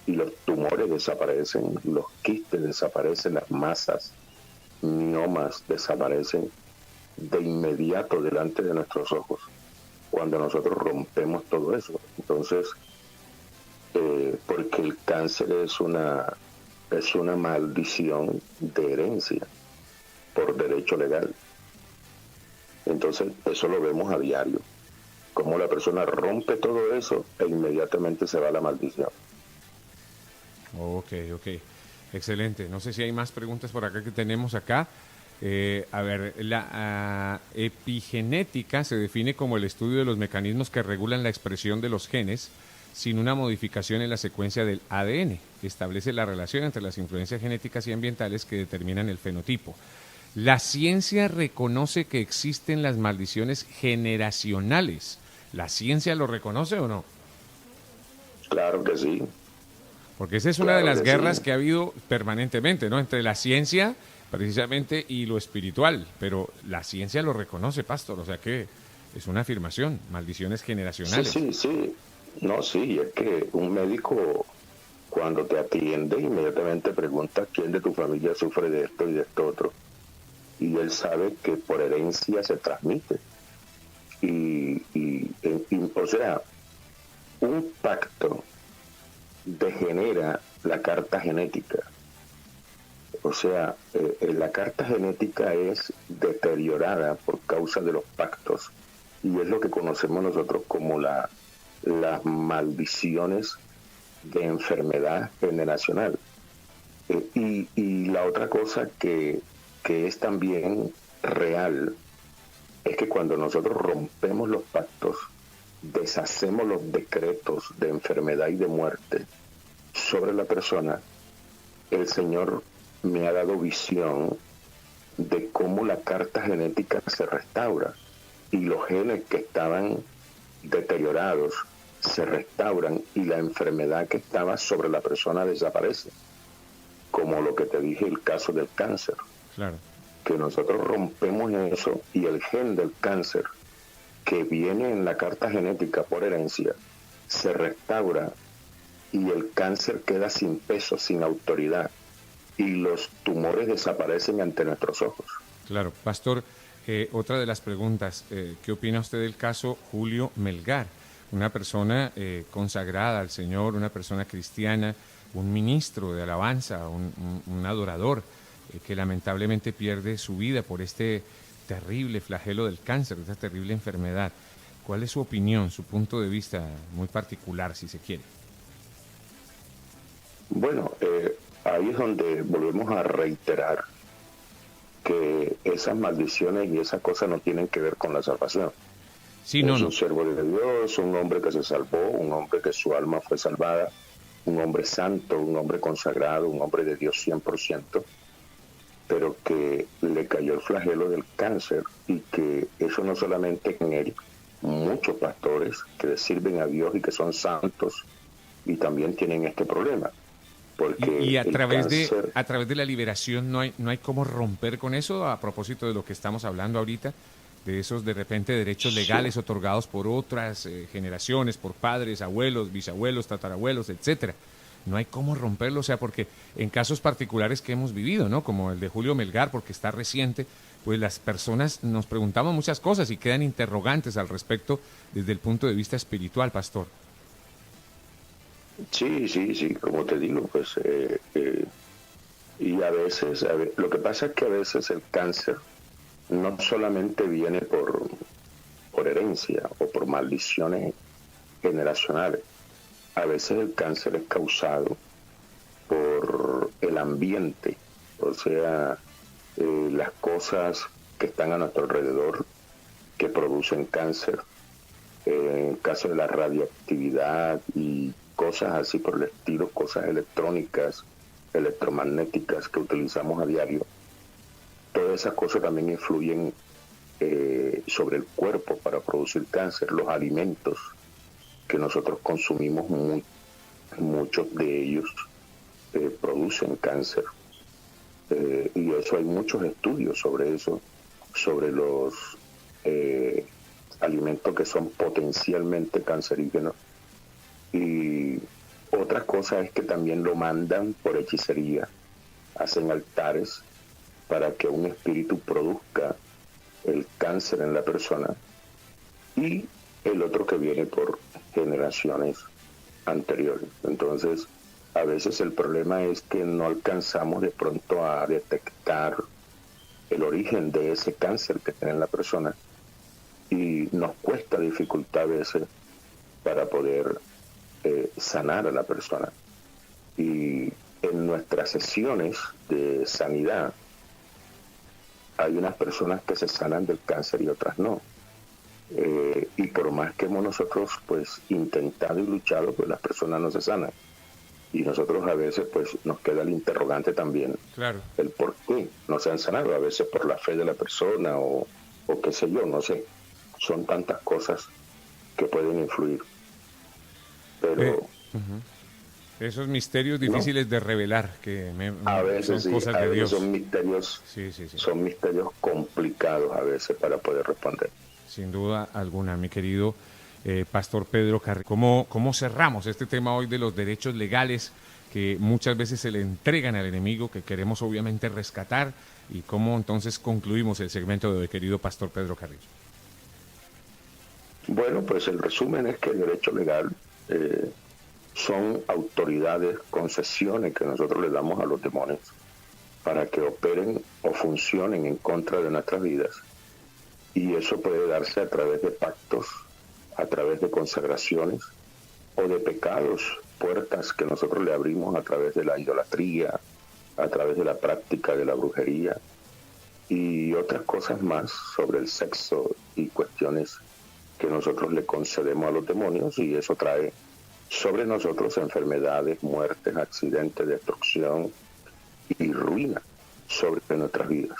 y los tumores desaparecen, los quistes desaparecen, las masas, miomas desaparecen de inmediato delante de nuestros ojos cuando nosotros rompemos todo eso. Entonces, porque el cáncer es una maldición de herencia por derecho legal. Entonces, eso lo vemos a diario, como la persona rompe todo eso e inmediatamente se va la maldición. Ok, ok. Excelente. No sé si hay más preguntas por acá que tenemos acá. A ver, la epigenética se define como el estudio de los mecanismos que regulan la expresión de los genes sin una modificación en la secuencia del ADN. Establece la relación entre las influencias genéticas y ambientales que determinan el fenotipo. ¿La ciencia reconoce que existen las maldiciones generacionales? ¿La ciencia lo reconoce o no? Claro que sí, Porque esa es una de claro las que sí. guerras que ha habido permanentemente, ¿no? Entre la ciencia, precisamente, y lo espiritual. Pero la ciencia lo reconoce, pastor. O sea que es una afirmación. Maldiciones Sí, generacionales. sí, sí. No, sí, es que un médico cuando te atiende inmediatamente pregunta quién de tu familia sufre de esto y de esto otro. Y él sabe que por herencia se transmite. O sea, un pacto degenera la carta genética. O sea, la carta genética es deteriorada por causa de los pactos y es lo que conocemos nosotros como las maldiciones de enfermedad generacional. Y la otra cosa que es también real es que cuando nosotros rompemos los pactos, deshacemos los decretos de enfermedad y de muerte sobre la persona, el Señor me ha dado visión de cómo la carta genética se restaura y los genes que estaban deteriorados se restauran y la enfermedad que estaba sobre la persona desaparece, como lo que te dije, el caso del cáncer, Claro. que nosotros rompemos eso y el gen del cáncer que viene en la carta genética por herencia se restaura y el cáncer queda sin peso, sin autoridad y los tumores desaparecen ante nuestros ojos. Claro. Pastor, otra de las preguntas. ¿Qué opina usted del caso Julio Melgar? Una persona consagrada al Señor, una persona cristiana, un ministro de alabanza, un adorador, que lamentablemente pierde su vida por este terrible flagelo del cáncer, esta terrible enfermedad. ¿Cuál es su opinión, su punto de vista muy particular, si se quiere? Bueno, ahí es donde volvemos a reiterar que esas maldiciones y esas cosas no tienen que ver con la salvación. Sí, no, Es un no. siervo de Dios, un hombre que se salvó, un hombre que su alma fue salvada, un hombre santo, un hombre consagrado, un hombre de Dios 100%, pero que le cayó el flagelo del cáncer y que eso no solamente en él, muchos pastores que sirven a Dios y que son santos y también tienen este problema, Y porque el cáncer. a través de la liberación no hay cómo romper con eso, a propósito de lo que estamos hablando ahorita, de esos de repente derechos Sí, legales otorgados por otras generaciones, por padres, abuelos, bisabuelos, tatarabuelos, etcétera. No hay cómo romperlo, o sea, porque en casos particulares que hemos vivido, ¿no? Como el de Julio Melgar, porque está reciente, pues las personas nos preguntamos muchas cosas y quedan interrogantes al respecto desde el punto de vista espiritual, pastor. sí, sí, sí, como te digo, pues, y lo que pasa es que a veces el cáncer no solamente viene por herencia o por maldiciones generacionales, a veces el cáncer es causado por el ambiente, o sea, las cosas que están a nuestro alrededor que producen cáncer, en el caso de la radioactividad y cosas así por el estilo, cosas electrónicas, electromagnéticas que utilizamos a diario, todas esas cosas también influyen sobre el cuerpo para producir cáncer. Los alimentos que nosotros consumimos, muchos de ellos producen cáncer. Y eso hay muchos estudios sobre eso, sobre los eh, alimentos que son potencialmente cancerígenos y Otra cosa es que también lo mandan por hechicería, hacen altares para que un espíritu produzca el cáncer en la persona, y el otro que viene por generaciones anteriores. Entonces, a veces el problema es que no alcanzamos de pronto a detectar el origen de ese cáncer que tiene la persona, y nos cuesta dificultad a veces para poder sanar a la persona. Y en nuestras sesiones de sanidad hay unas personas que se sanan del cáncer y otras no. Y por más que hemos nosotros pues intentado y luchado, pues las personas no se sanan. Y nosotros a veces pues nos queda el interrogante también, claro, el por qué no se han sanado, a veces por la fe de la persona o qué sé yo, no sé. Son tantas cosas que pueden influir. Pero esos misterios difíciles de revelar, que a veces son cosas de Dios. Son misterios, son misterios complicados a veces para poder responder. Sin duda alguna, mi querido Pastor Pedro Carrillo. ¿Cómo cerramos este tema hoy de los derechos legales que muchas veces se le entregan al enemigo, que queremos obviamente rescatar? ¿Y cómo entonces concluimos el segmento de hoy, querido Pastor Pedro Carrillo? Bueno, pues el resumen es que el derecho legal son autoridades, concesiones que nosotros le damos a los demonios para que operen o funcionen en contra de nuestras vidas. Y eso puede darse a través de pactos, a través de consagraciones o de pecados, puertas que nosotros le abrimos a través de la idolatría, a través de la práctica de la brujería y otras cosas más sobre el sexo y cuestiones que nosotros le concedemos a los demonios, y eso trae sobre nosotros enfermedades, muertes, accidentes, destrucción y ruina sobre nuestras vidas.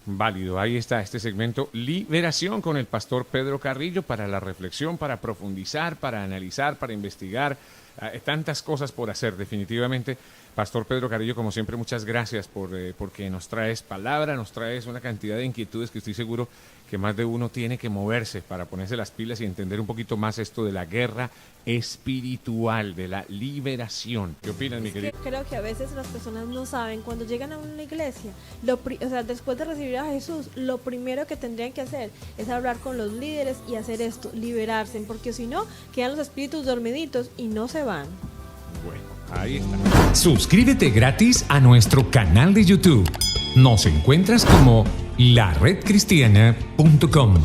Válido, ahí está este segmento Liberación con el Pastor Pedro Carrillo, para la reflexión, para profundizar, para analizar, para investigar, tantas cosas por hacer definitivamente. Pastor Pedro Carrillo, como siempre, muchas gracias porque nos traes palabra, nos traes una cantidad de inquietudes que estoy seguro que más de uno tiene que moverse para ponerse las pilas y entender un poquito más esto de la guerra espiritual, de la liberación. ¿Qué opinas, mi querido? Creo que a veces las personas no saben, cuando llegan a una iglesia, después de recibir a Jesús, lo primero que tendrían que hacer es hablar con los líderes y hacer esto, liberarse, porque si no, quedan los espíritus dormiditos y no se van. Bueno, ahí está. Suscríbete gratis a nuestro canal de YouTube. Nos encuentras como laredcristiana.com.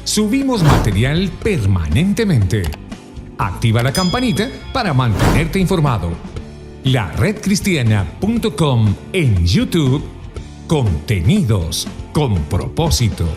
Subimos material permanentemente. Activa la campanita para mantenerte informado. laredcristiana.com en YouTube. Contenidos con propósito.